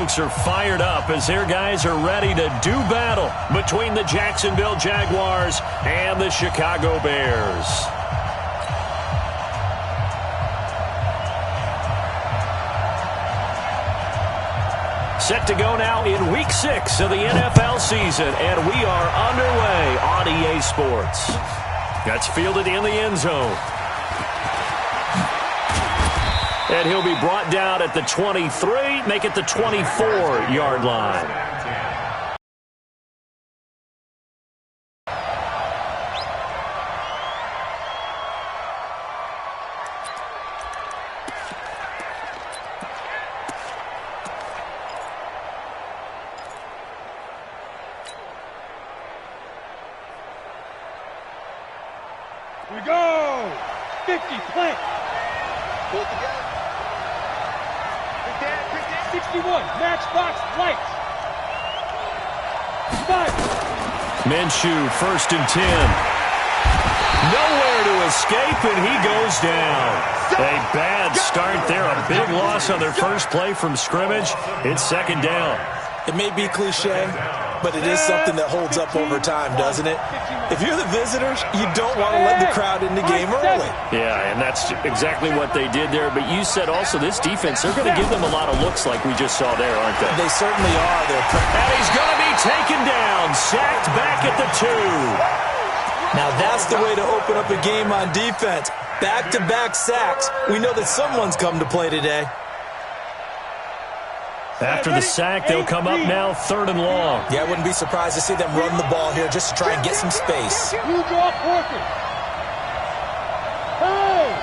folks are fired up as their guys are ready to do battle between the Jacksonville Jaguars and the Chicago Bears. Set to go now in Week 6 of the NFL season, and we are underway on EA Sports. That's fielded in the end zone. And he'll be brought down at the 23, make it the 24-yard line. We go! 50, plant. Pull it together. 61, matchbox, lights. 5. Minshew, 1st and 10. Nowhere to escape, and he goes down. A bad start there. A big loss on their first play from scrimmage. It's 2nd down. It may be cliche, but it is something that holds up over time, doesn't it? If you're the visitors, you don't want to let the crowd in the game early. Yeah, and that's exactly what they did there. But you said also this defense, they're going to give them a lot of looks like we just saw there, aren't they? They certainly are. And he's going to be taken down, sacked back at the 2. Now that's the way to open up a game on defense. Back-to-back sacks. We know that someone's come to play today. After the sack, they'll come up now 3rd and long. Yeah, I wouldn't be surprised to see them run the ball here just to try and get some space. Huge off working. Hey!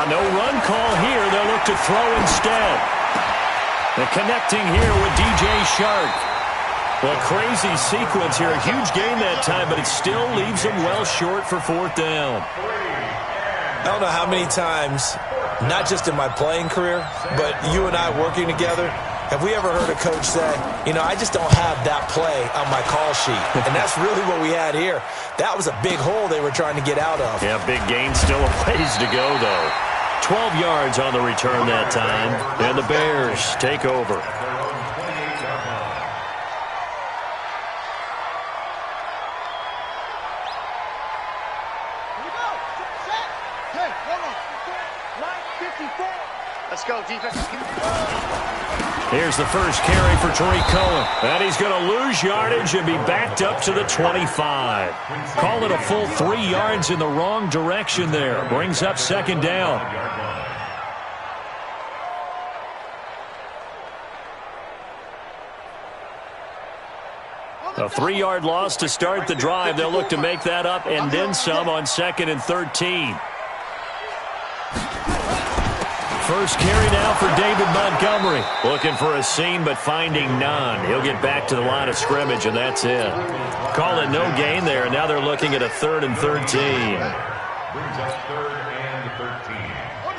No run call here. They'll look to throw instead. And connecting here with DJ Shark. Well, crazy sequence here. A huge game that time, but it still leaves them well short for 4th down. I don't know how many times, not just in my playing career, but you and I working together, have we ever heard a coach say, you know, I just don't have that play on my call sheet. And that's really what we had here. That was a big hole they were trying to get out of. Yeah, big gain. Still a ways to go, though. 12 yards on the return that time. And the Bears take over. Let's go, defense. Here's the first carry for Tariq Cohen. And he's going to lose yardage and be backed up to the 25. Call it a full 3 yards in the wrong direction there. Brings up 2nd down. A 3-yard loss to start the drive. They'll look to make that up and then some on 2nd and 13. First carry now for David Montgomery. Looking for a seam, but finding none. He'll get back to the line of scrimmage, and that's it. Call it no gain there. Now they're looking at a 3rd and 13.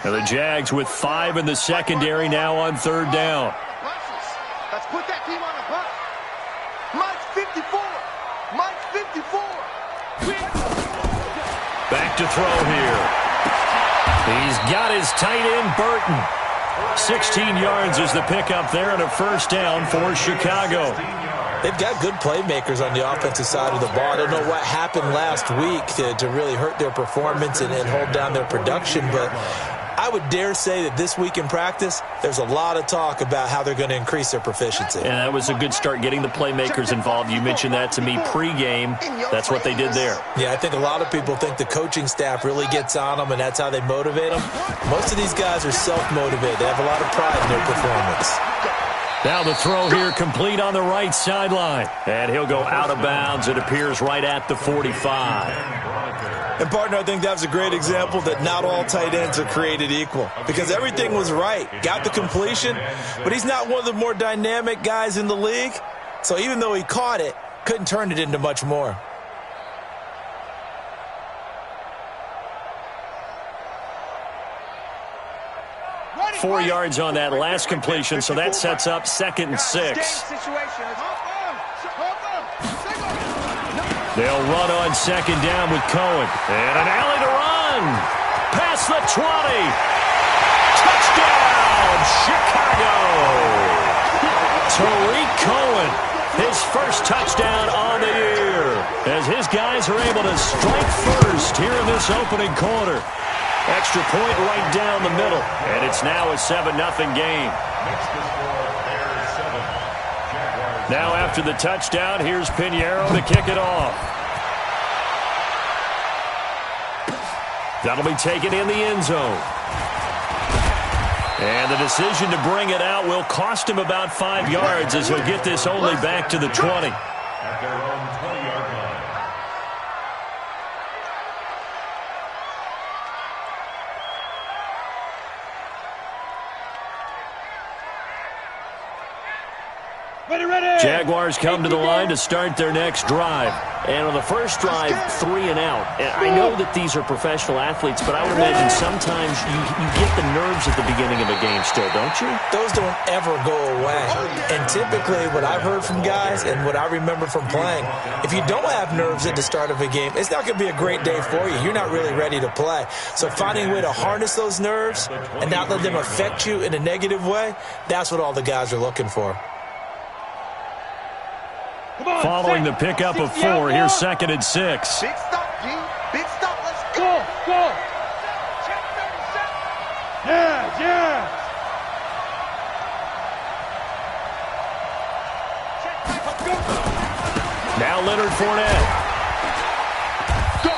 And the Jags with 5 in the secondary now on 3rd down. Let's put that team on a bus. Mike's 54. Mike's 54. Back to throw here. He's got his tight end, Burton. 16 yards is the pickup there and a 1st down for Chicago. They've got good playmakers on the offensive side of the ball. I don't know what happened last week to really hurt their performance and hold down their production, but I would dare say that this week in practice, there's a lot of talk about how they're going to increase their proficiency. And that was a good start getting the playmakers involved. You mentioned that to me pregame. That's what they did there. Yeah, I think a lot of people think the coaching staff really gets on them, and that's how they motivate them. Most of these guys are self-motivated. They have a lot of pride in their performance. Now the throw here complete on the right sideline. And he'll go out of bounds. It appears right at the 45. And, partner, I think that was a great example that not all tight ends are created equal because everything was right. Got the completion, but he's not one of the more dynamic guys in the league. So even though he caught it, couldn't turn it into much more. Running, 4 yards on that last completion, so that sets up 2nd and 6. They'll run on 2nd down with Cohen. And an alley to Past the 20. Touchdown, Chicago. Tariq Cohen, his first touchdown on the year, as his guys are able to strike first here in this opening quarter. Extra point right down the middle, and it's now a 7-0 game. Now after the touchdown, here's Pinheiro to kick it off. That'll be taken in the end zone. And the decision to bring it out will cost him about 5 yards, as he'll get this only back to the 20. At their own 20-yard line. Ready. Jaguars come to the line to start their next drive. And on the first drive, 3 and out. And I know that these are professional athletes, but I would imagine sometimes you get the nerves at the beginning of a game still, don't you? Those don't ever go away. And typically what I've heard from guys and what I remember from playing, if you don't have nerves at the start of a game, it's not going to be a great day for you. You're not really ready to play. So finding a way to harness those nerves and not let them affect you in a negative way, that's what all the guys are looking for. Following the pickup of 4, here's 2nd and 6. Big stop, G. Big stop. Let's go. Go. Yeah. Now Leonard Fournette. Go.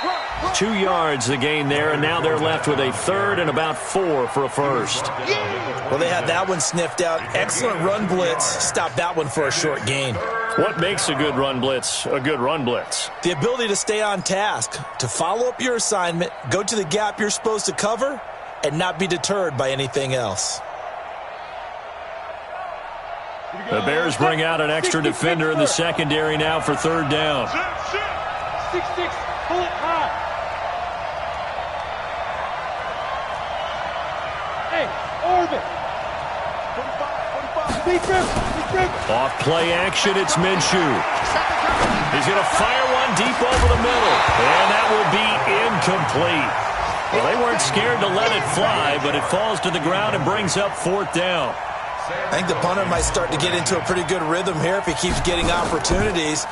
Run. 2 yards the gain there, and now they're left with a 3rd and about 4 for a first. Well, they had that one sniffed out. Excellent run blitz. Stopped that one for a short gain. What makes a good run blitz a good run blitz? The ability to stay on task, to follow up your assignment, go to the gap you're supposed to cover, and not be deterred by anything else. The Bears bring out an extra defender in the secondary now for 3rd down. 6-6. Pull it high. Hey, orbit. 45. Off play action, it's Minshew. He's going to fire one deep over the middle, and that will be incomplete. Well, they weren't scared to let it fly, but it falls to the ground and brings up 4th down. I think the punter might start to get into a pretty good rhythm here if he keeps getting opportunities.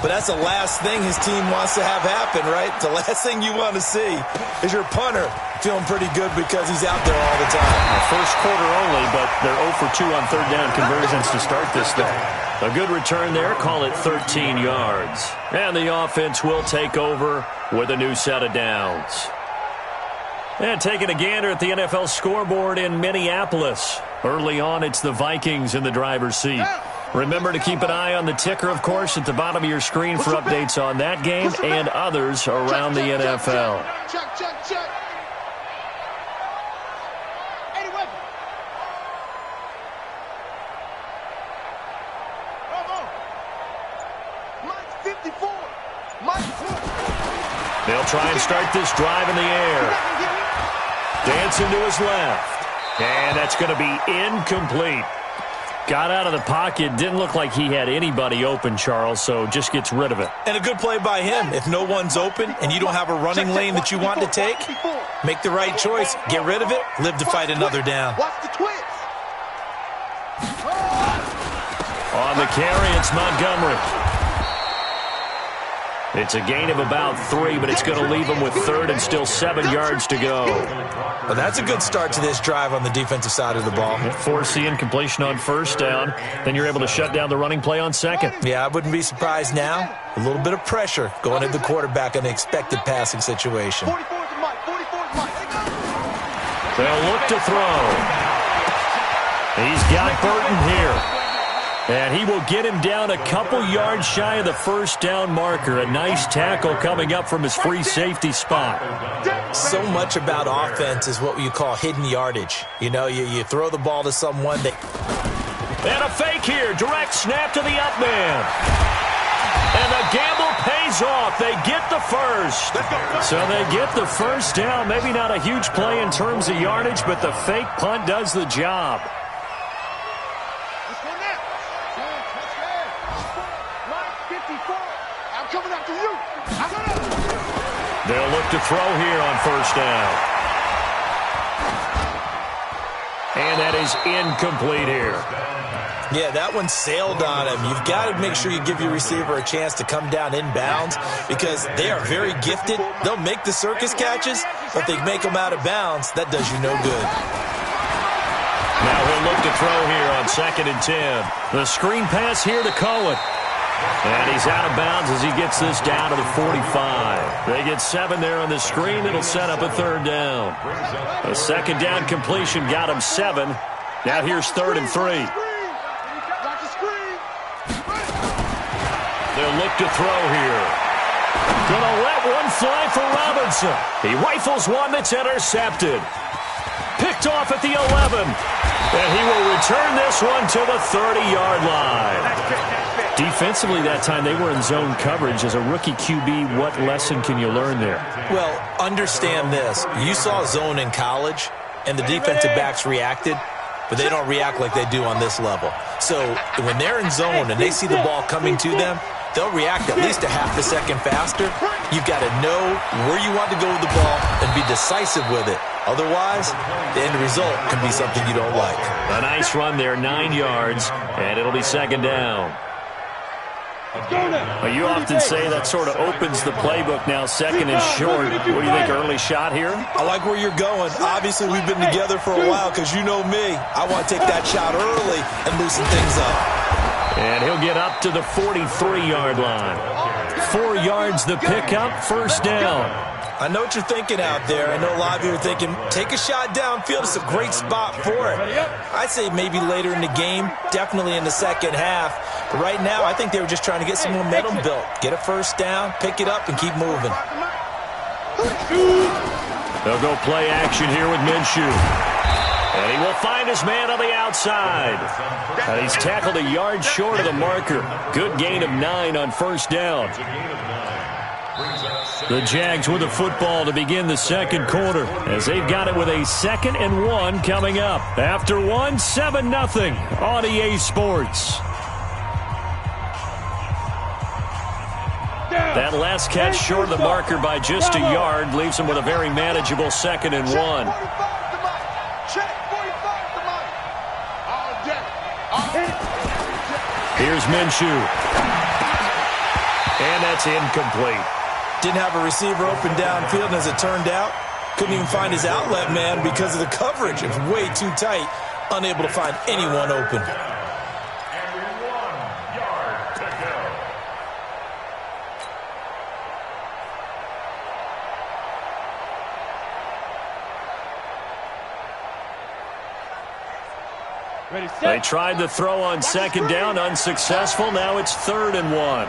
But that's the last thing his team wants to have happen, right? The last thing you want to see is your punter feeling pretty good because he's out there all the time. First quarter only, but they're 0 for 2 on 3rd down conversions to start this thing. A good return there, call it 13 yards. And the offense will take over with a new set of downs. And taking a gander at the NFL scoreboard in Minneapolis. Early on, it's the Vikings in the driver's seat. Remember to keep an eye on the ticker, of course, at the bottom of your screen for updates on that game and others around the NFL. Check. Any weapon. Mike's 54. They'll try and start this drive in the air. Dancing to his left. And that's going to be incomplete. Got out of the pocket. Didn't look like he had anybody open, Charles, so just gets rid of it. And a good play by him. If no one's open and you don't have a running lane that you want to take, make the right choice. Get rid of it. Live to fight another down. Watch the twist. On the carry, it's Montgomery. It's a gain of about 3, but it's going to leave him with 3rd and still 7 yards to go. Well, that's a good start to this drive on the defensive side of the ball. Force the incompletion on 1st down. Then you're able to shut down the running play on 2nd. Yeah, I wouldn't be surprised now. A little bit of pressure going at the quarterback in an expected passing situation. 44 is Mike. 44 is Mike. They'll look to throw. He's got Burton here. And he will get him down a couple yards shy of the 1st down marker. A nice tackle coming up from his free safety spot. So much about offense is what you call hidden yardage. You know, you throw the ball to someone. And a fake here. Direct snap to the up man. And the gamble pays off. They get the first. So they get the 1st down. Maybe not a huge play in terms of yardage, but the fake punt does the job. They'll look look to throw here on first down. And that is incomplete here. Yeah, that one sailed on him. You've got to make sure you give your receiver a chance to come down inbounds because they are very gifted. They'll make the circus catches, but if they make them out of bounds, that does you no good. Now he'll look to throw here on 2nd and 10. The screen pass here to Cohen. And he's out of bounds as he gets this down to the 45. They get 7 there on the screen. It'll set up a 3rd down. A 2nd down completion got him 7. Now here's 3rd and 3. They'll look to throw here. Gonna let one fly for Robinson. He rifles one that's intercepted. Picked off at the 11. And he will return this one to the 30-yard line. Defensively that time, they were in zone coverage. As a rookie QB, what lesson can you learn there? Well, understand this. You saw zone in college, and the defensive backs reacted, but they don't react like they do on this level. So when they're in zone and they see the ball coming to them, they'll react at least a half a second faster. You've got to know where you want to go with the ball and be decisive with it. Otherwise, the end result can be something you don't like. A nice run there, 9 yards, and it'll be 2nd down. Well, you often say that sort of opens the playbook now, 2nd and short. What do you think, early shot here? I like where you're going. Obviously, we've been together for a while because you know me. I want to take that shot early and loosen things up. And he'll get up to the 43-yard line. 4 yards the pickup, 1st down. I know what you're thinking out there. I know a lot of you are thinking, take a shot downfield. It's a great spot for it. I'd say maybe later in the game, definitely in the second half. But right now, I think they were just trying to get some momentum built. Get a 1st down, pick it up, and keep moving. They'll go play action here with Minshew. And he will find his man on the outside. And he's tackled a yard short of the marker. Good gain of 9 on 1st down. The Jags with the football to begin the 2nd quarter as they've got it with a 2nd and 1 coming up. After 1, 7-0 on EA Sports. That last catch short of the marker by just a yard leaves him with a very manageable 2nd and 1. Here's Minshew. And that's incomplete. Didn't have a receiver open downfield, and as it turned out, couldn't even find his outlet man because of the coverage. It was way too tight, unable to find anyone open. They tried to throw on 2nd down, unsuccessful. Now it's 3rd and 1.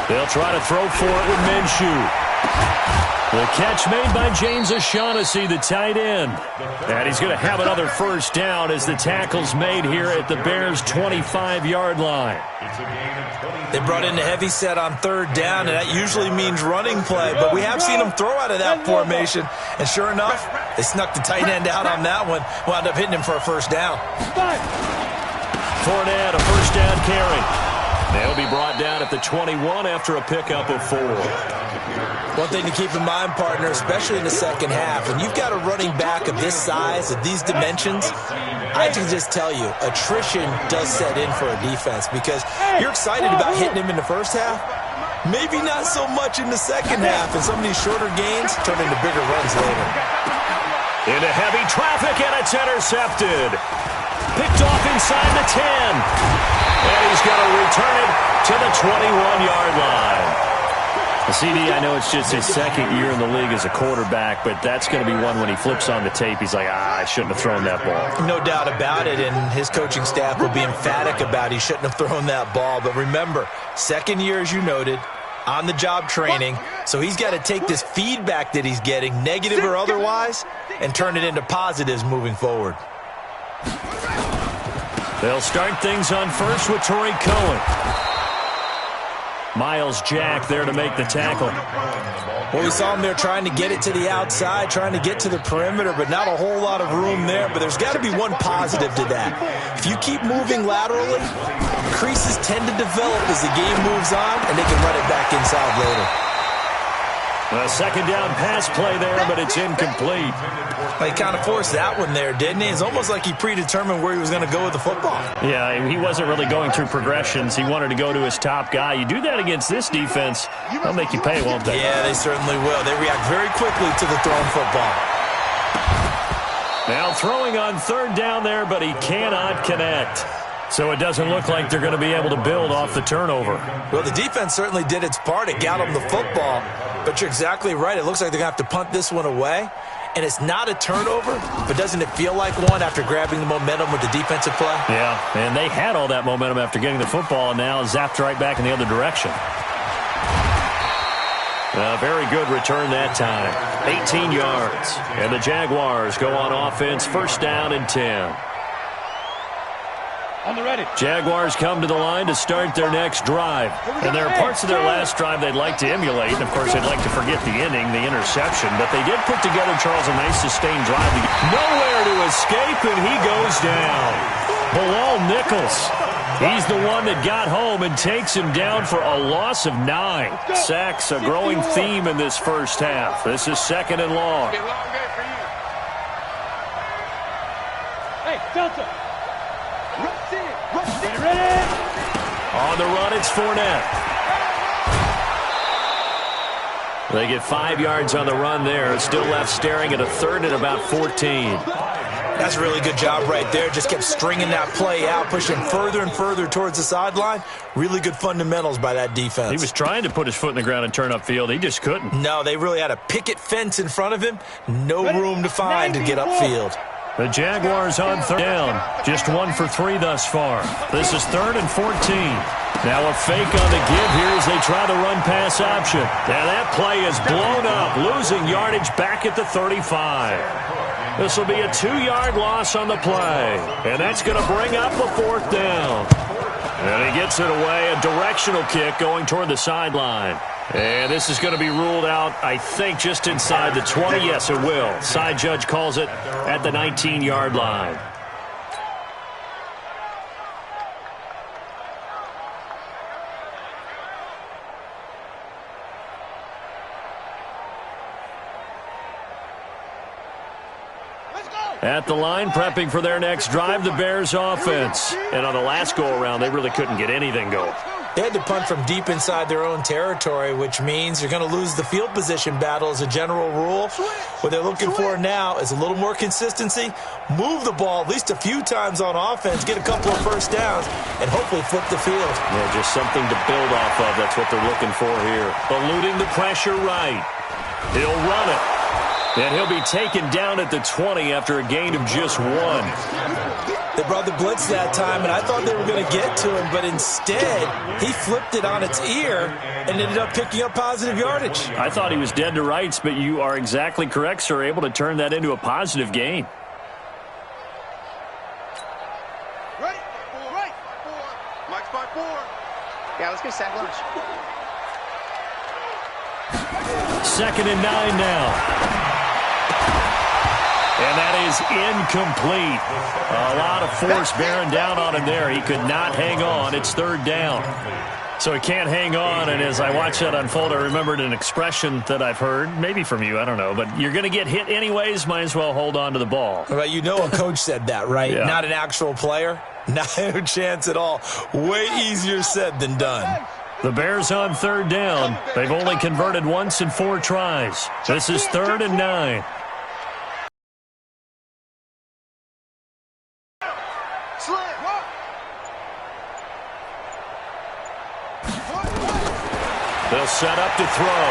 They'll try to throw for it with Minshew. The catch made by James O'Shaughnessy, the tight end. And he's going to have another 1st down as the tackle's made here at the Bears' 25-yard line. They brought in the heavy set on 3rd down, and that usually means running play, but we have seen them throw out of that formation, and sure enough, they snuck the tight end out on that one, wound up hitting him for a 1st down. Fournette, a 1st down carry. They'll be brought down at the 21 after a pickup of 4. One thing to keep in mind, partner, especially in the second half, when you've got a running back of this size, of these dimensions, I can just tell you, attrition does set in for a defense because you're excited about hitting him in the first half, maybe not so much in the second half, and some of these shorter gains turn into bigger runs later. Into heavy traffic, and it's intercepted. Picked off inside the 10. And he's going to return it to the 21-yard line. CD, I know it's just his 2nd year in the league as a quarterback, but that's going to be one when he flips on the tape, he's like, I shouldn't have thrown that ball. No doubt about it, and his coaching staff will be emphatic about he shouldn't have thrown that ball. But remember, 2nd year, as you noted, on-the-job training, so he's got to take this feedback that he's getting, negative or otherwise, and turn it into positives moving forward. They'll start things on 1st with Torrey Cohen. Miles Jack there to make the tackle. Well, we saw him there trying to get it to the outside, trying to get to the perimeter, but not a whole lot of room there. But there's got to be one positive to that. If you keep moving laterally, creases tend to develop as the game moves on, and they can run it back inside later. A second down pass play there, but it's incomplete. He kind of forced that one there, didn't he? It's almost like he predetermined where he was going to go with the football. Yeah, he wasn't really going through progressions. He wanted to go to his top guy. You do that against this defense, they'll make you pay, won't they? Yeah, they certainly will. They react very quickly to the thrown football. Now throwing on third down there, but he cannot connect. So it doesn't look like they're going to be able to build off the turnover. Well, the defense certainly did its part. It got them the football. But you're exactly right. It looks like they're going to have to punt this one away. And it's not a turnover, but doesn't it feel like one after grabbing the momentum with the defensive play? Yeah, and they had all that momentum after getting the football, and now zapped right back in the other direction. A very good return that time. 18 yards. And the Jaguars go on offense, first down and 10. On the ready. Jaguars come to the line to start their next drive. And there are parts of their last drive they'd like to emulate. And, of course, they'd like to forget the inning, the interception. But they did put together, Charles, a nice sustained drive. Nowhere to escape, and he goes down. Bilal Nichols. He's the one that got home and takes him down for a loss of 9. Sacks, a growing theme in this first half. This is second and long. Hey, Delta. Ready? On the run, it's Fournette. They get 5 yards on the run there. Still left staring at a third and about 14. That's a really good job right there. Just kept stringing that play out, pushing further and further towards the sideline. Really good fundamentals by that defense. He was trying to put his foot in the ground and turn upfield. He just couldn't. No, they really had a picket fence in front of him. No room to find to get upfield. The Jaguars on third down. Just 1 for 3 thus far. This is third and 14. Now a fake on the give here as they try the run-pass option. Now that play is blown up, losing yardage back at the 35. This will be a 2-yard loss on the play. And that's going to bring up a fourth down. And he gets it away, a directional kick going toward the sideline. And this is going to be ruled out, I think, just inside the 20. Yes, it will. Side judge calls it at the 19-yard line. At the line, prepping for their next drive, the Bears offense. And on the last go-around, they really couldn't get anything going. They had to punt from deep inside their own territory, which means you're going to lose the field position battle as a general rule. What they're looking for now is a little more consistency, move the ball at least a few times on offense, get a couple of first downs, and hopefully flip the field. Yeah, just something to build off of. That's what they're looking for here. Eluding the pressure right. He'll run it. And he'll be taken down at the 20 after a gain of just 1. They brought the blitz that time, and I thought they were going to get to him, but instead, he flipped it on its ear and ended up picking up positive yardage. I thought he was dead to rights, but you are exactly correct, sir, able to turn that into a positive gain. Right. Mike's by 4. Yeah, let's get sack lunch. Second and 9 now. And that is incomplete. A lot of force bearing down on him there. He could not hang on. It's third down. So he can't hang on, and as I watch that unfold, I remembered an expression that I've heard, maybe from you, I don't know, but you're going to get hit anyways, might as well hold on to the ball. Well, you know a coach said that, right? Yeah. Not an actual player. No chance at all. Way easier said than done. The Bears on third down. They've only converted once in 4 tries. This is third and 9. They'll set up to throw.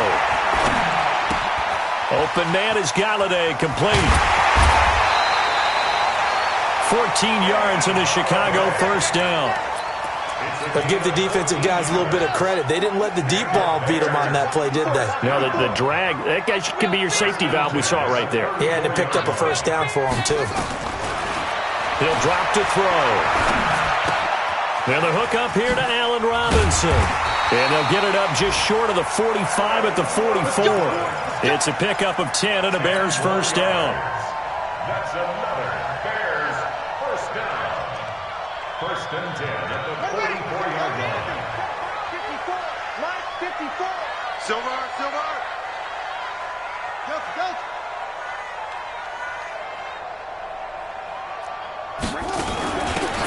Open man is Galladay, complete. 14 yards in a Chicago first down. But give the defensive guys a little bit of credit. They didn't let the deep ball beat them on that play, did they? No, the drag, that guy can be your safety valve. We saw it right there. Yeah, and it picked up a first down for him, too. He'll drop to throw. And the hook up here to Allen Robinson. And they'll get it up just short of the 45 at the 44. It's a pickup of 10 and a Bears first down. That's another Bears first down. First and 10 at the 44-yard line. 54, line 54. Silver, Silver. Go.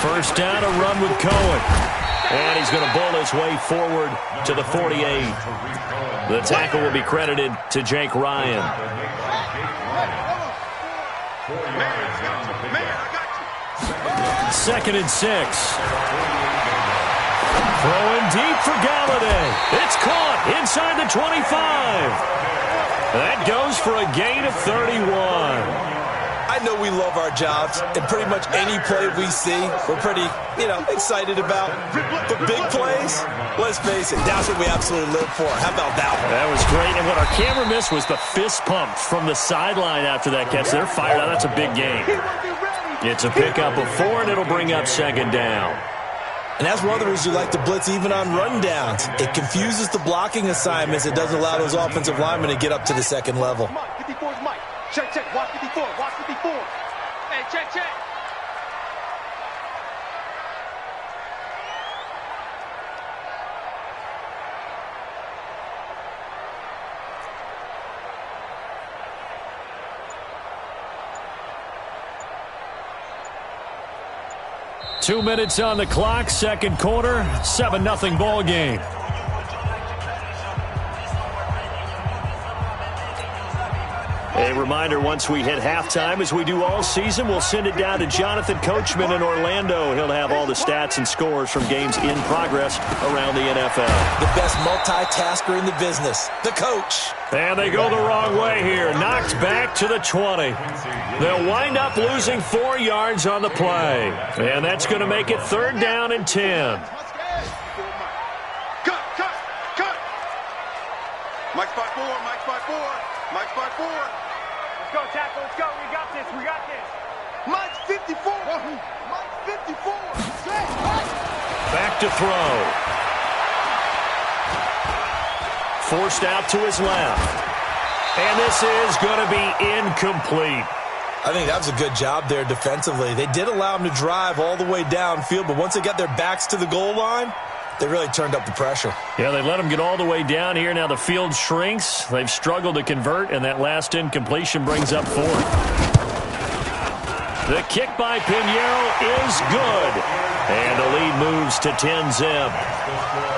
First down, a run with Cohen. And he's going to bull his way forward to the 48. The tackle will be credited to Jake Ryan. Second and 6. Throwing deep for Galladay. It's caught inside the 25. That goes for a gain of 31. I know we love our jobs, and pretty much any play we see, we're pretty, excited about. But big plays, let's face it, that's what we absolutely live for. How about that one? That was great, and what our camera missed was the fist pump from the sideline after that catch. They're fired out. That's a big game. It's a pickup of 4, and it'll bring up second down. And that's one of the reasons we like to blitz even on rundowns. It confuses the blocking assignments. It doesn't allow those offensive linemen to get up to the second level. 54's Mike. Check. Watch 54. Watch 54. Hey, check. Two minutes on the clock, second quarter, 7-0 ball game. A reminder, once we hit halftime, as we do all season, we'll send it down to Jonathan Coachman in Orlando. He'll have all the stats and scores from games in progress around the NFL. The best multitasker in the business, the coach. And they go the wrong way here. Knocked back to the 20. They'll wind up losing 4 yards on the play. And that's going to make it third down and 10. Cut. Mike's by 4. Mike's by 4. Let's go, tackle. Let's go. We got this. Mike's 54. Mike's 54. Back to throw. Forced out to his left. And this is going to be incomplete. I think that was a good job there defensively. They did allow him to drive all the way downfield, but once they got their backs to the goal line, they really turned up the pressure. Yeah, they let him get all the way down here. Now the field shrinks. They've struggled to convert, and that last incompletion brings up 4. The kick by Pinheiro is good. And the lead moves to 10-zip.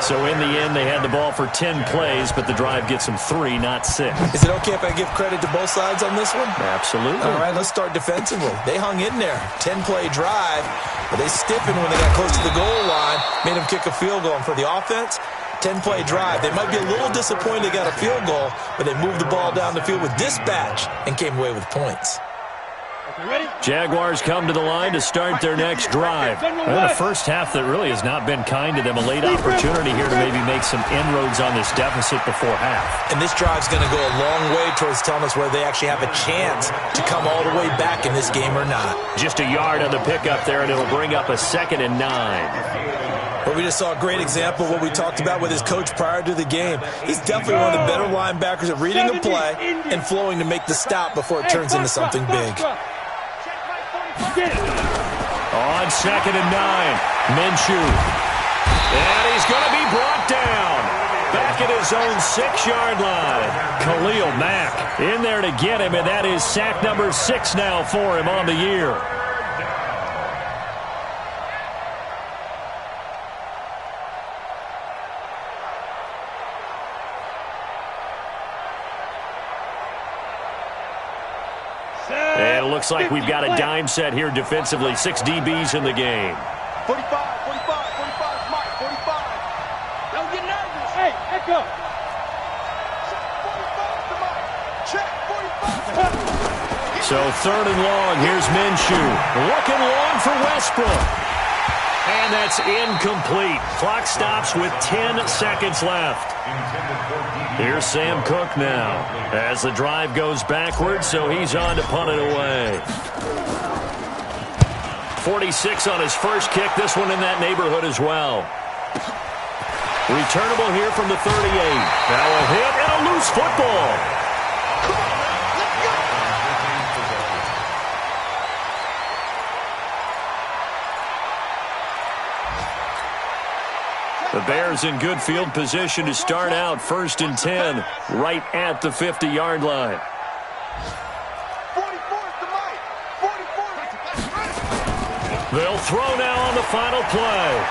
So in the end, they had the ball for 10 plays, but the drive gets them 3, not 6. Is it okay if I give credit to both sides on this one? Absolutely. All right, let's start defensively. They hung in there. 10-play drive, but they stiffened when they got close to the goal line, made them kick a field goal. And for the offense, 10-play drive. They might be a little disappointed they got a field goal, but they moved the ball down the field with dispatch and came away with points. Jaguars come to the line to start their next drive. And a first half that really has not been kind to them. A late opportunity here to maybe make some inroads on this deficit before half. And this drive's going to go a long way towards telling us whether they actually have a chance to come all the way back in this game or not. Just a yard on the pickup there, and it'll bring up a 2nd and 9. But we just saw a great example of what we talked about with his coach prior to the game. He's definitely one of the better linebackers at reading a play and flowing to make the stop before it turns into something big. On 2nd and 9, Minshew. And he's going to be brought down. Back at his own 6-yard line. Khalil Mack in there to get him, and that is sack number 6 now for him on the year. And it looks like we've got a dime set here defensively. 6 DBs in the game. 45, Mike, 45. Don't get nervous. Hey, echo. Check 45 to Mike. Check 45. So 3rd and long. Here's Minshew. Looking long for Westbrook. And that's incomplete. Clock stops with 10 seconds left. Here's Sam Cook now as the drive goes backwards, so he's on to punt it away. 46 on his first kick. This one in that neighborhood as well. Returnable here from the 38. Now a hit and a loose football. The Bears in good field position to start out 1st and 10 right at the 50-yard line. 44 is the mic. 44. They'll throw now on the final play.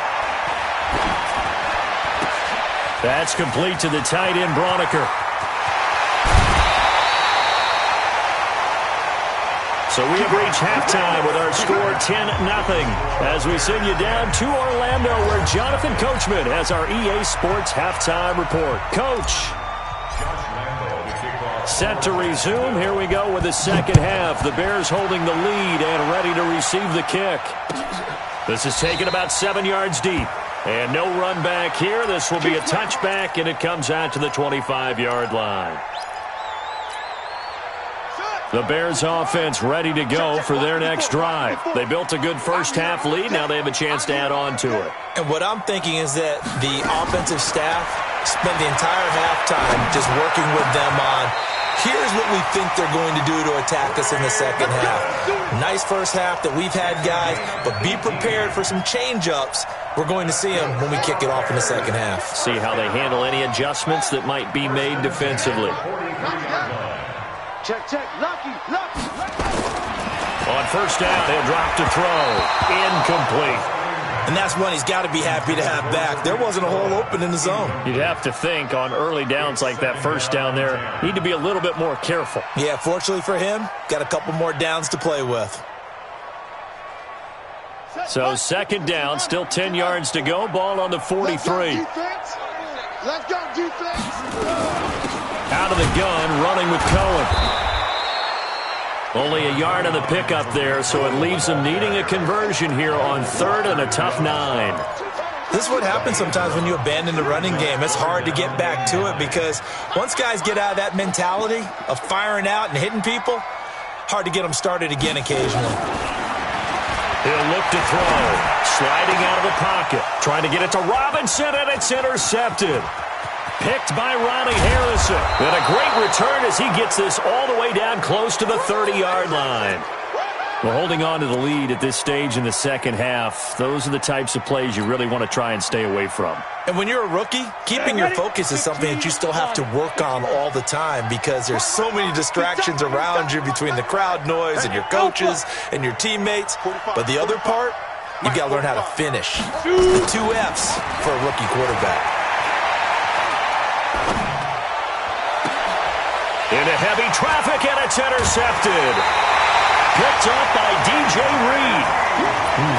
That's complete to the tight end, Broniker. So we have reached halftime with our score 10-0 as we send you down to Orlando where Jonathan Coachman has our EA Sports halftime report. Coach. Set to resume. Here we go with the second half. The Bears holding the lead and ready to receive the kick. This is taken about 7 yards deep. And no run back here. This will be a touchback, and it comes out to the 25-yard line. The Bears offense ready to go for their next drive. They built a good first-half lead. Now they have a chance to add on to it. And what I'm thinking is that the offensive staff spent the entire halftime just working with them on, here's what we think they're going to do to attack us in the second half. Nice first half that we've had, guys, but be prepared for some change-ups. We're going to see them when we kick it off in the second half. See how they handle any adjustments that might be made defensively. Check, check. Lucky. On first down, he'll drop to throw. Incomplete. And that's one he's got to be happy to have back. There wasn't a hole open in the zone. You'd have to think on early downs like that first down there, need to be a little bit more careful. Yeah, fortunately for him, got a couple more downs to play with. So second down, still 10 yards to go. Ball on the 43. Let's go, defense. Out of the gun, running with Cohen. Only a yard on the pickup there, so it leaves them needing a conversion here on 3rd and a tough 9. This is what happens sometimes when you abandon the running game. It's hard to get back to it because once guys get out of that mentality of firing out and hitting people, hard to get them started again occasionally. He'll look to throw. Sliding out of the pocket. Trying to get it to Robinson, and it's intercepted. Picked by Ronnie Harrison. And a great return as he gets this all the way down close to the 30-yard line. Well, holding on to the lead at this stage in the second half, those are the types of plays you really want to try and stay away from. And when you're a rookie, keeping your focus is something that you still have to work on all the time because there's so many distractions around you between the crowd noise and your coaches and your teammates. But the other part, you've got to learn how to finish. 2 F's for a rookie quarterback. Into heavy traffic, and it's intercepted. Picked up by DJ Reed.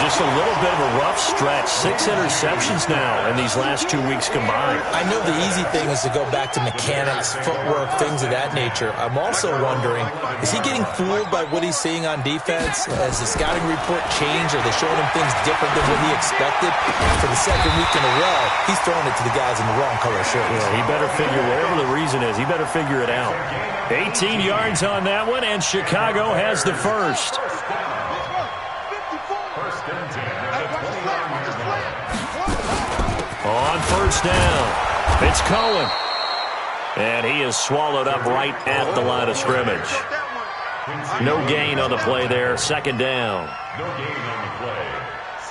Just a little bit of a rough stretch. 6 interceptions now in these last 2 weeks combined. I know the easy thing is to go back to mechanics, footwork, things of that nature. I'm also wondering, is he getting fooled by what he's seeing on defense? Has the scouting report changed? Are they showing him things different than what he expected? For the second week in a row, he's throwing it to the guys in the wrong color shirts. Yeah, he better figure, whatever the reason is, he better figure it out. 18 yards on that one, and Chicago has the first. On first down, it's Cohen. And he is swallowed up right at the line of scrimmage. No gain on the play there. Second down.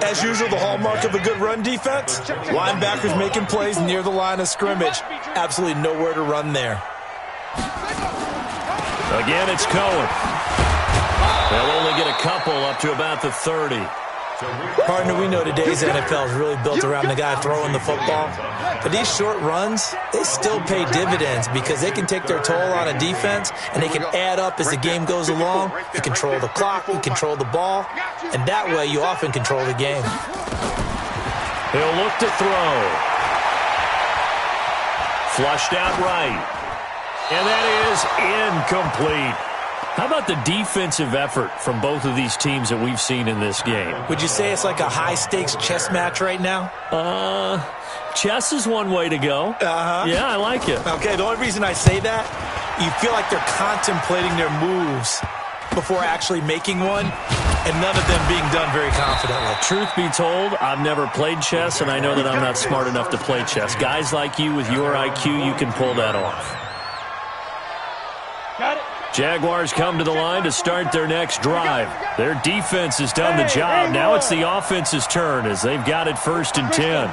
As usual, the hallmark of a good run defense, linebackers making plays near the line of scrimmage. Absolutely nowhere to run there. Again, it's Cohen. They'll only get a couple up to about the 30. Partner, we know today's NFL is really built around the guy throwing the football. But these short runs, they still pay dividends because they can take their toll on a defense and they can add up as the game goes along. You control the clock, you control the ball, and that way you often control the game. He'll look to throw. Flushed out right. And that is incomplete. How about the defensive effort from both of these teams that we've seen in this game? Would you say it's like a high-stakes chess match right now? Chess is one way to go. Yeah, I like it. Okay, the only reason I say that, you feel like they're contemplating their moves before actually making one. and none of them being done very confidently. Truth be told, I've never played chess, and I know that I'm not smart enough to play chess. Guys like you with your IQ, you can pull that off. Got it. Jaguars come to the line to start their next drive. Their defense has done the job. Now it's the offense's turn as they've got it 1st and 10.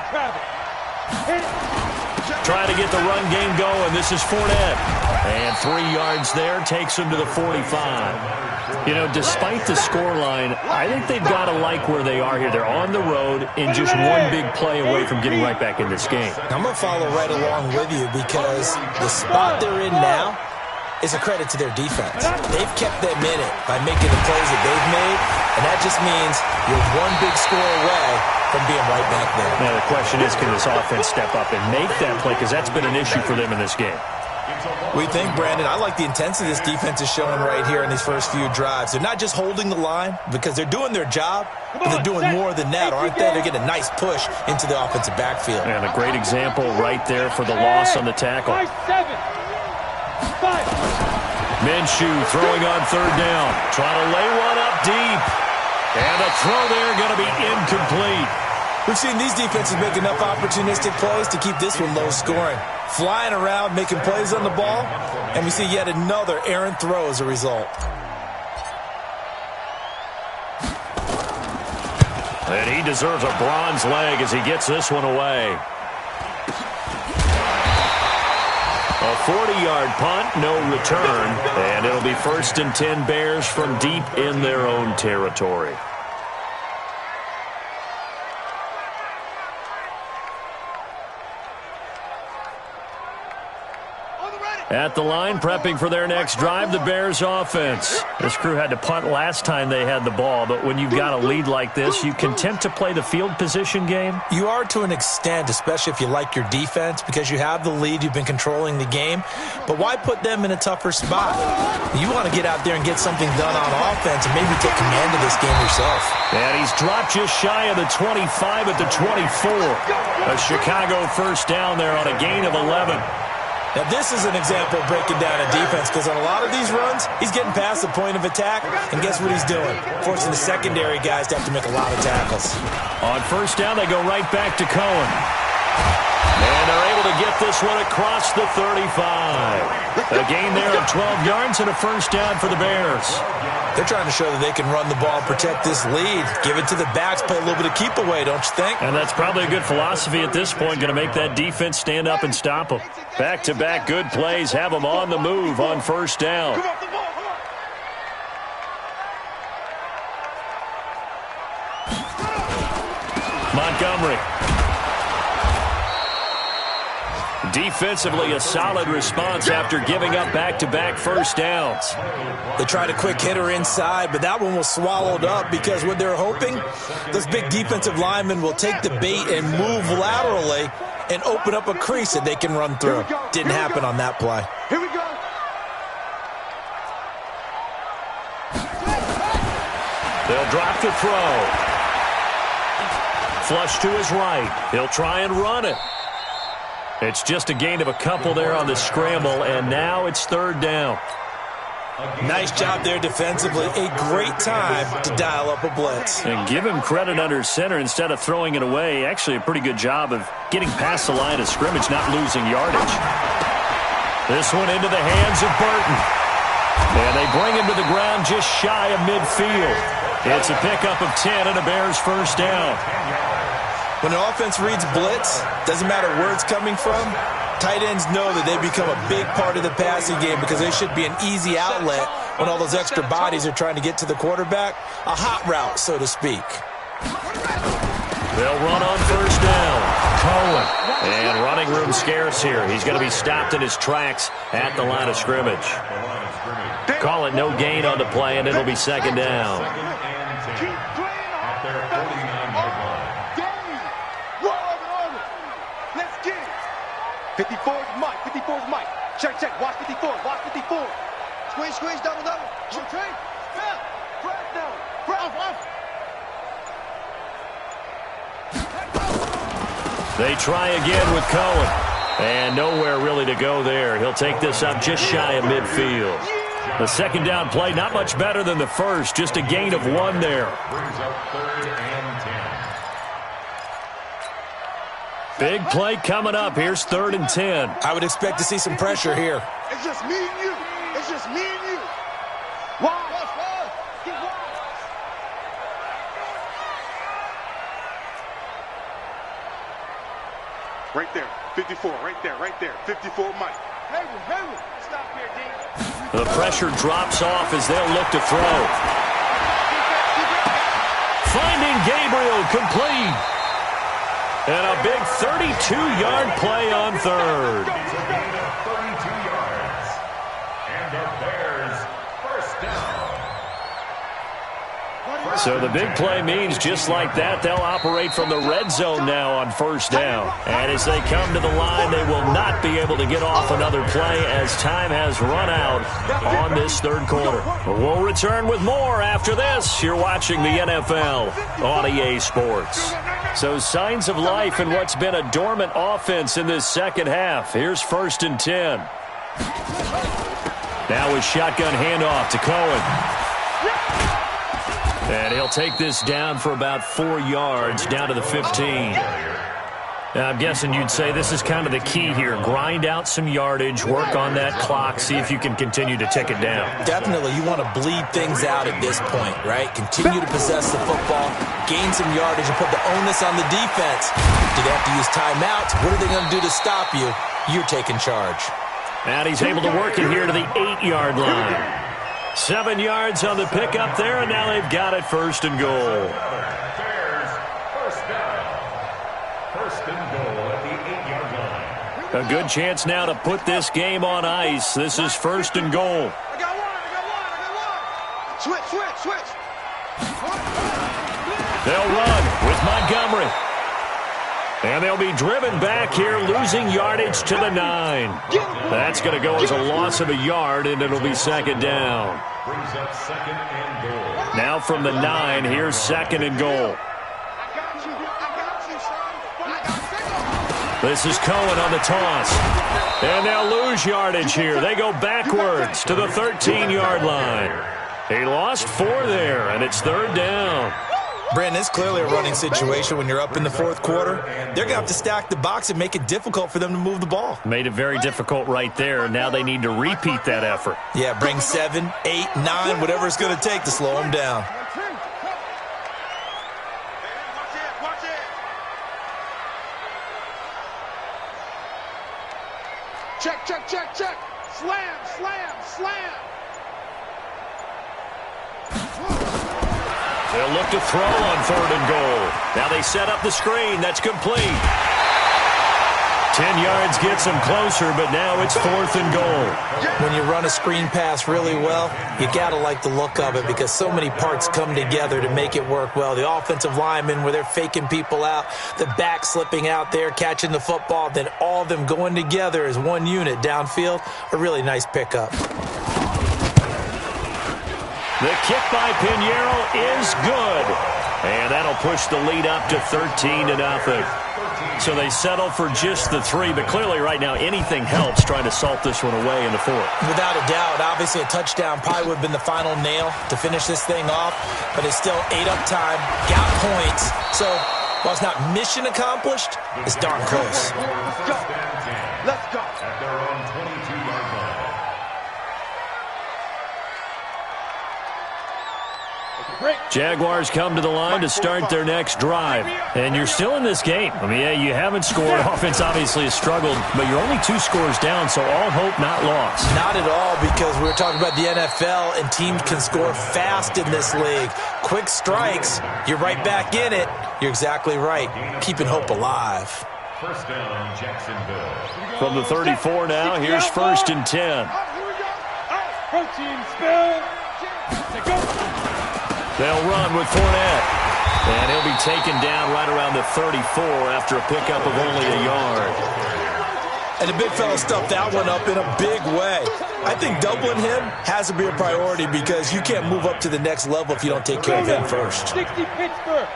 Trying to get the run game going. This is Fournette. And 3 yards there takes him to the 45. You know, despite the scoreline, I think they've got to like where they are here. They're on the road and just one big play away from getting right back in this game. I'm going to follow right along with you because the spot they're in now is a credit to their defense. They've kept them in it by making the plays that they've made, and that just means you're one big score away from being right back there. Now, the question is, can this offense step up and make that play? Because that's been an issue for them in this game. We think, Brandon, I like the intensity this defense is showing right here in these first few drives. They're not just holding the line because they're doing their job, but they're doing more than that, aren't they? They're getting a nice push into the offensive backfield. And a great example right there for the loss on the tackle. 5. Minshew throwing on 3rd down. Trying to lay one up deep. And the throw there going to be incomplete. We've seen these defenses make enough opportunistic plays to keep this one low scoring. Flying around, making plays on the ball, and we see yet another errant throw as a result. And he deserves a bronze leg as he gets this one away. A 40-yard punt, no return, and it'll be 1st and 10 Bears from deep in their own territory. At the line, prepping for their next drive, the Bears offense. This crew had to punt last time they had the ball, but when you've got a lead like this, you content to play the field position game? You are to an extent, especially if you like your defense, because you have the lead, you've been controlling the game. But why put them in a tougher spot? You want to get out there and get something done on offense and maybe take command of this game yourself. And he's dropped just shy of the 25 at the 24. A Chicago 1st down there on a gain of 11. Now, this is an example of breaking down a defense because on a lot of these runs, he's getting past the point of attack, and guess what he's doing? Forcing the secondary guys to have to make a lot of tackles. On 1st down, they go right back to Cohen. And they're able to get this one across the 35. A gain there of 12 yards and a 1st down for the Bears. They're trying to show that they can run the ball, protect this lead, give it to the backs, play a little bit of keep away, don't you think? And that's probably a good philosophy at this point, going to make that defense stand up and stop them. Back-to-back good plays have them on the move on 1st down. Montgomery. Defensively, a solid response after giving up back-to-back 1st downs. They tried a quick hitter inside, but that one was swallowed up because what they're hoping, those big defensive linemen will take the bait and move laterally and open up a crease that they can run through. Didn't happen on that play. Here we go. They'll drop the throw. Flush to his right. He'll try and run it. It's just a gain of a couple there on the scramble, and now it's 3rd down. Nice job there defensively. A great time to dial up a blitz. And give him credit under center instead of throwing it away. Actually, a pretty good job of getting past the line of scrimmage, not losing yardage. This one into the hands of Burton. And they bring him to the ground just shy of midfield. It's a pickup of 10 and a Bears 1st down. When an offense reads blitz, doesn't matter where it's coming from, tight ends know that they become a big part of the passing game because they should be an easy outlet when all those extra bodies are trying to get to the quarterback. A hot route, so to speak. They'll run on 1st down. Cohen. And running room scarce here. He's going to be stopped in his tracks at the line of scrimmage. Call it no gain on the play, and it'll be 2nd down. 54 is Mike. 54 is Mike. Check, check. Watch 54. Watch 54. Squeeze, squeeze. Double, double. Rotate. Step. Press down. Press off. They try again with Cohen. And nowhere really to go there. He'll take this up just shy of midfield. The second down play, not much better than the first, just a gain of 1 there. Brings up 3rd and 10. Big play coming up. Here's 3rd and 10. I would expect to see some pressure here. It's just me and you. It's just me and you. Wide. Get wide. Right there. 54. Right there. Right there. 54 Mike. Hayward. Stop here, D. The pressure drops off as they'll look to throw. Finding Gabriel complete. And a big 32-yard play on 3rd. It's a gain of 32 yards. And the Bears first down. So the big play means just like that, they'll operate from the red zone now on 1st down. And as they come to the line, they will not be able to get off another play as time has run out on this 3rd quarter. We'll return with more after this. You're watching the NFL on EA Sports. So signs of life in what's been a dormant offense in this second half. Here's 1st and 10. Now with shotgun handoff to Cohen. And he'll take this down for about 4 yards, down to the 15. Now, I'm guessing you'd say this is kind of the key here. Grind out some yardage, work on that clock, see if you can continue to tick it down. Definitely, you want to bleed things out at this point, right? Continue to possess the football, gain some yardage, and put the onus on the defense. Do they have to use timeouts? What are they going to do to stop you? You're taking charge. And he's able to work it here to the 8-yard line. 7 yards on the pickup there, and now they've got it 1st and goal. Bears first down. 1st and goal at the 8-yard line. A good chance now to put this game on ice. This is 1st and goal. I got one. Switch. They'll run with Montgomery. And they'll be driven back here, losing yardage to the 9. That's going to go as a loss of a yard, and it'll be 2nd down. Brings up 2nd and goal. Now from the 9, here's 2nd and goal. This is Cohen on the toss. And they'll lose yardage here. They go backwards to the 13-yard line. He lost 4 there, and it's 3rd down. Brandon, it's clearly a running situation when you're up in the 4th quarter. They're going to have to stack the box and make it difficult for them to move the ball. Made it very difficult right there. Now they need to repeat that effort. Yeah, bring 7, 8, 9, whatever it's going to take to slow them down. Watch it. Check. Slam. They'll look to throw on 3rd and goal. Now they set up the screen. That's complete. 10 yards gets them closer, but now it's 4th and goal. When you run a screen pass really well, you got to like the look of it because so many parts come together to make it work well. The offensive linemen where they're faking people out, the back slipping out there, catching the football, then all of them going together as one unit downfield. A really nice pickup. The kick by Pinheiro is good. And that'll push the lead up to 13-0. So they settle for just the 3, but clearly right now anything helps trying to salt this one away in the 4th. Without a doubt, obviously a touchdown probably would have been the final nail to finish this thing off, but it's still 8 up time, got points. So while it's not mission accomplished, it's darn close. Let's go. At their own 22-yard line. Jaguars come to the line to start their next drive. And you're still in this game. I mean, yeah, you haven't scored. Offense obviously has struggled, but you're only 2 scores down, so all hope not lost. Not at all, because we were talking about the NFL, and teams can score fast in this league. Quick strikes, you're right back in it. You're exactly right. Keeping hope alive. First down, Jacksonville. From the 34 now, here's 1st and 10. Protein spill. Go. They'll run with Fournette. And he'll be taken down right around the 34 after a pickup of only a yard. And the big fella stuffed that one up in a big way. I think doubling him has to be a priority because you can't move up to the next level if you don't take care of him first. 60 Pittsburgh.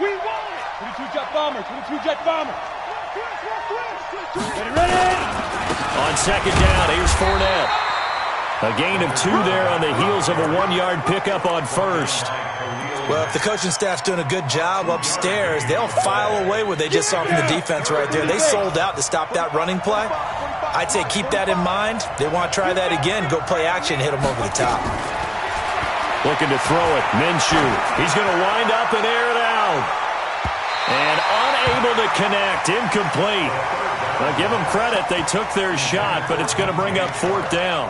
We want it. 22 jet bomber. On second down, here's Fournette. A gain of 2 there on the heels of a 1-yard pickup on first. Well, if the coaching staff's doing a good job upstairs, they'll file away what they just saw from the defense right there. They sold out to stop that running play. I'd say keep that in mind. They want to try that again. Go play action, hit them over the top. Looking to throw it. Minshew. He's going to wind up and air it out. And unable to connect. Incomplete. Now, give them credit. They took their shot, but it's going to bring up 4th down.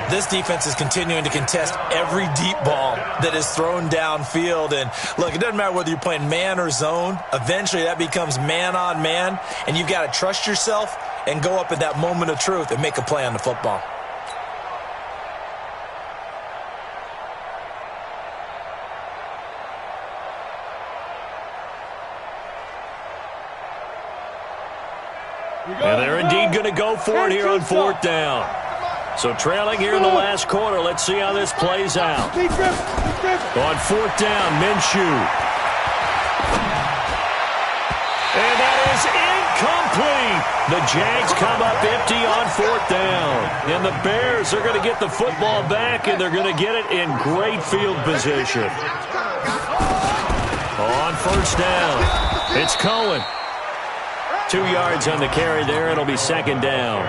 This defense is continuing to contest every deep ball that is thrown downfield. And, look, it doesn't matter whether you're playing man or zone. Eventually, that becomes man on man. And you've got to trust yourself and go up at that moment of truth and make a play on the football. And they're indeed going to go for it here on 4th down. So trailing here in the last quarter. Let's see how this plays out. On 4th down, Minshew. And that is incomplete. The Jags come up empty on 4th down. And the Bears are going to get the football back, and they're going to get it in great field position. On 1st down, it's Cohen. 2 yards on the carry there. It'll be 2nd down.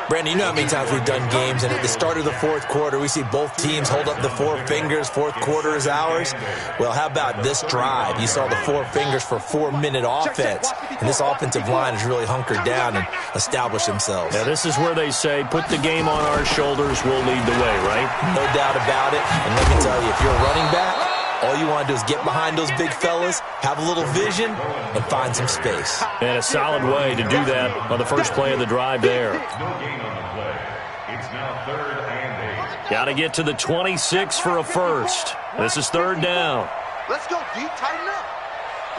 Brandon, you know how many times we've done games, and at the start of the 4th quarter, we see both teams hold up the 4 fingers. 4th quarter is ours. Well, how about this drive? You saw the 4 fingers for 4-minute offense, and this offensive line has really hunkered down and established themselves. Yeah, this is where they say, put the game on our shoulders, we'll lead the way, right? No doubt about it. And let me tell you, if you're a running back, all you want to do is get behind those big fellas, have a little vision, and find some space. And a solid way to do that on the first play of the drive there. No gain on the play. It's now 3rd and 8. Got to get to the 26 for a first. This is 3rd down. Let's go deep, tighten up.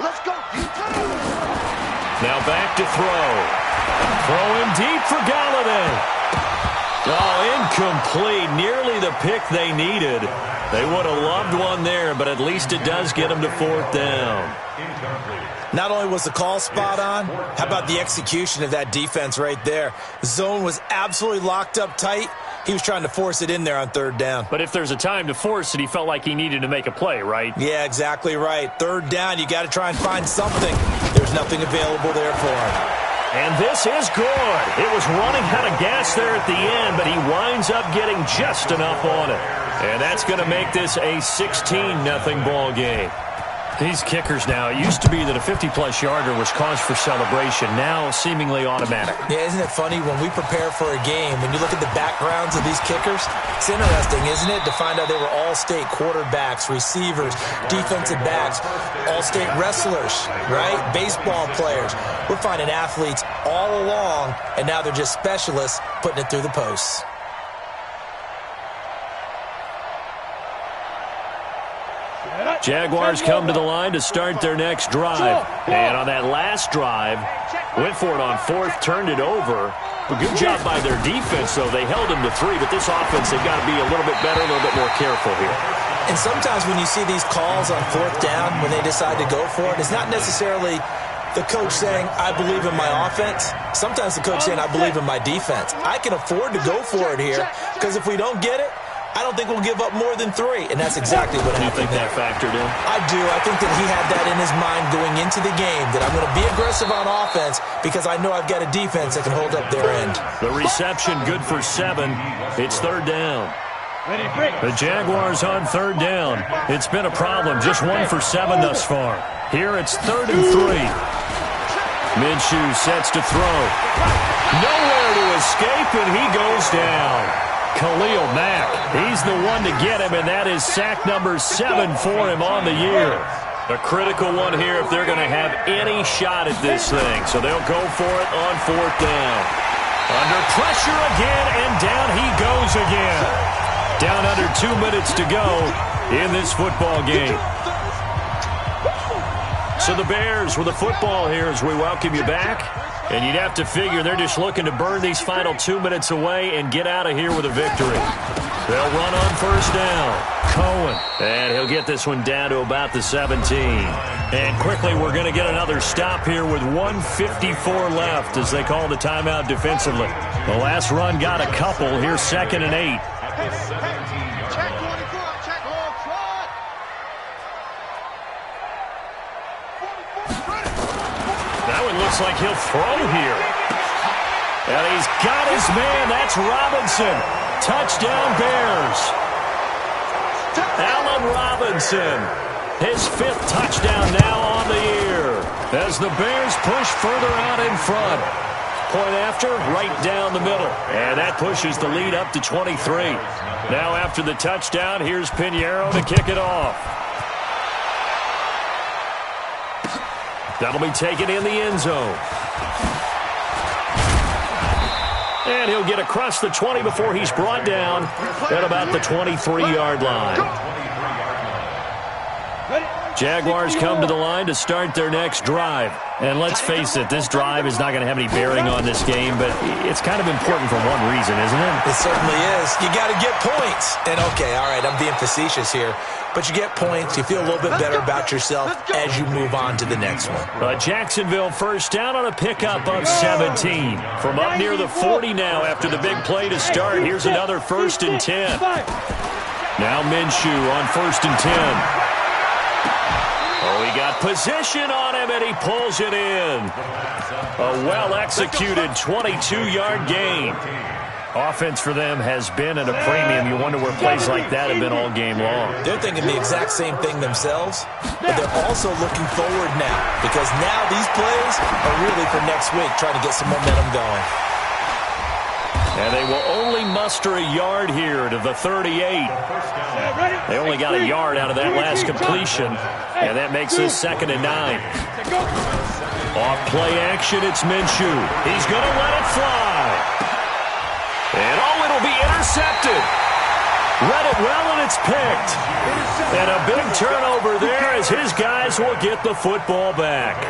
Let's go deep, tighten up. Now back to throw. Throwing deep for Galladay. Oh, incomplete. Nearly the pick they needed. They would have loved one there, but at least it does get them to 4th down. Not only was the call spot on, how about the execution of that defense right there? Zone was absolutely locked up tight. He was trying to force it in there on 3rd down. But if there's a time to force it, he felt like he needed to make a play, right? Yeah, exactly right. 3rd down, you got to try and find something. There's nothing available there for him. And this is good. It was running out of gas there at the end, but he winds up getting just enough on it. And that's going to make this a 16-0 ball game. These kickers now, it used to be that a 50-plus yarder was cause for celebration, now seemingly automatic. Yeah, isn't it funny when we prepare for a game, when you look at the backgrounds of these kickers, it's interesting, isn't it, to find out they were all-state quarterbacks, receivers, defensive backs, all-state wrestlers, right? Baseball players. We're finding athletes all along, and now they're just specialists putting it through the posts. Jaguars come to the line to start their next drive. And on that last drive, went for it on 4th, turned it over. A good job by their defense, though. They held them to 3, but this offense, they've got to be a little bit better, a little bit more careful here. And sometimes when you see these calls on 4th down, when they decide to go for it, it's not necessarily the coach saying, I believe in my offense. Sometimes the coach saying, I believe in my defense. I can afford to go for it here, because if we don't get it, I don't think we'll give up more than 3, and that's exactly what happened. You think that factored in? I do. I think that he had that in his mind going into the game, that I'm going to be aggressive on offense because I know I've got a defense that can hold up their end. The reception good for 7. It's 3rd down. The Jaguars on 3rd down. It's been a problem. Just 1 for 7 thus far. Here it's 3rd and 3. Minshew sets to throw. Nowhere to escape, and he goes down. Khalil Mack, he's the one to get him, and that is sack number 7 for him on the year. A critical one here if they're going to have any shot at this thing. So they'll go for it on 4th down. Under pressure again, and down he goes again. Down under 2 minutes to go in this football game. So the Bears with the football here as we welcome you back. And you'd have to figure they're just looking to burn these final 2 minutes away and get out of here with a victory. They'll run on 1st down. Cohen. And he'll get this one down to about the 17. And quickly, we're going to get another stop here with 1:54 left as they call the timeout defensively. The last run got a couple. Here's 2nd and 8. Check 24, check long trot. 44, That one looks like he'll throw here. And he's got his man. That's Robinson. Touchdown, Bears. Allen Robinson. His 5th touchdown now on the year. As the Bears push further out in front. Point after, right down the middle. And that pushes the lead up to 23. Now after the touchdown, here's Pinheiro to kick it off. That'll be taken in the end zone. And he'll get across the 20 before he's brought down at about the 23-yard line. Jaguars come to the line to start their next drive. And let's face it, this drive is not going to have any bearing on this game, but it's kind of important for one reason, isn't it? It certainly is. You got to get points. And, okay, all right, I'm being facetious here. But you get points, you feel a little bit better about yourself as you move on to the next one. Jacksonville first down on a pickup of 17. From up near the 40 now after the big play to start. Here's another 1st and 10. Now Minshew on 1st and 10. Oh, he got position on him, and he pulls it in. A well-executed 22-yard gain. Offense for them has been at a premium. You wonder where plays like that have been all game long. They're thinking the exact same thing themselves, but they're also looking forward now because now these plays are really for next week, trying to get some momentum going. And they will only muster a yard here to the 38. They only got a yard out of that last completion, and that makes this 2nd and 9. Off play action, it's Minshew. He's going to let it fly. And, it'll be intercepted. Read it well, and it's picked. And a big turnover there as his guys will get the football back.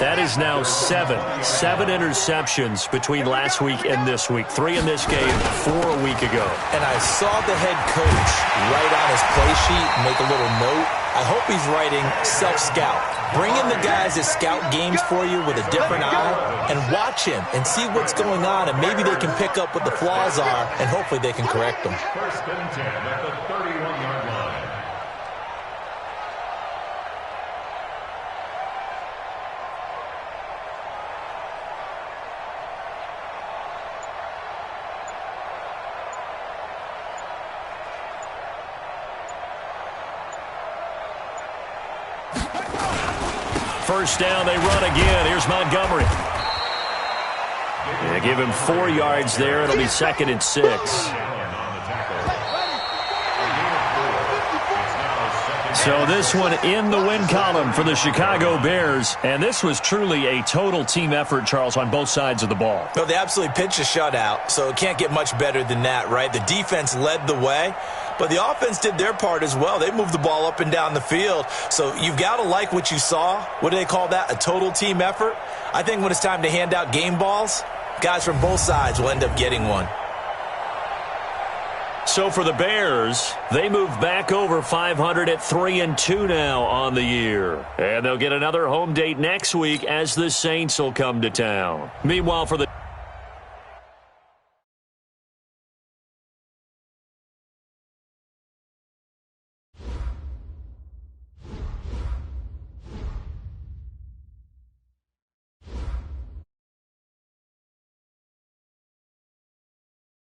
That is now 7 interceptions between last week and this week. 3 in this game, 4 a week ago. And I saw the head coach write on his play sheet, make a little note. I hope he's writing self-scout. Bring in the guys that scout games for you with a different eye and watch him and see what's going on, and maybe they can pick up what the flaws are, and hopefully they can correct them. 1st and 10 at the 31-yard line. First down, they run again. Here's Montgomery. They give him 4 yards there. It'll be 2nd and 6. So this one in the win column for the Chicago Bears. And this was truly a total team effort, Charles, on both sides of the ball. Well, they absolutely pitched a shutout, so it can't get much better than that, right? The defense led the way, but the offense did their part as well. They moved the ball up and down the field. So you've got to like what you saw. What do they call that? A total team effort? I think when it's time to hand out game balls, guys from both sides will end up getting one. So for the Bears, they move back over 500 at 3-2 now on the year. And they'll get another home date next week as the Saints will come to town. Meanwhile, for the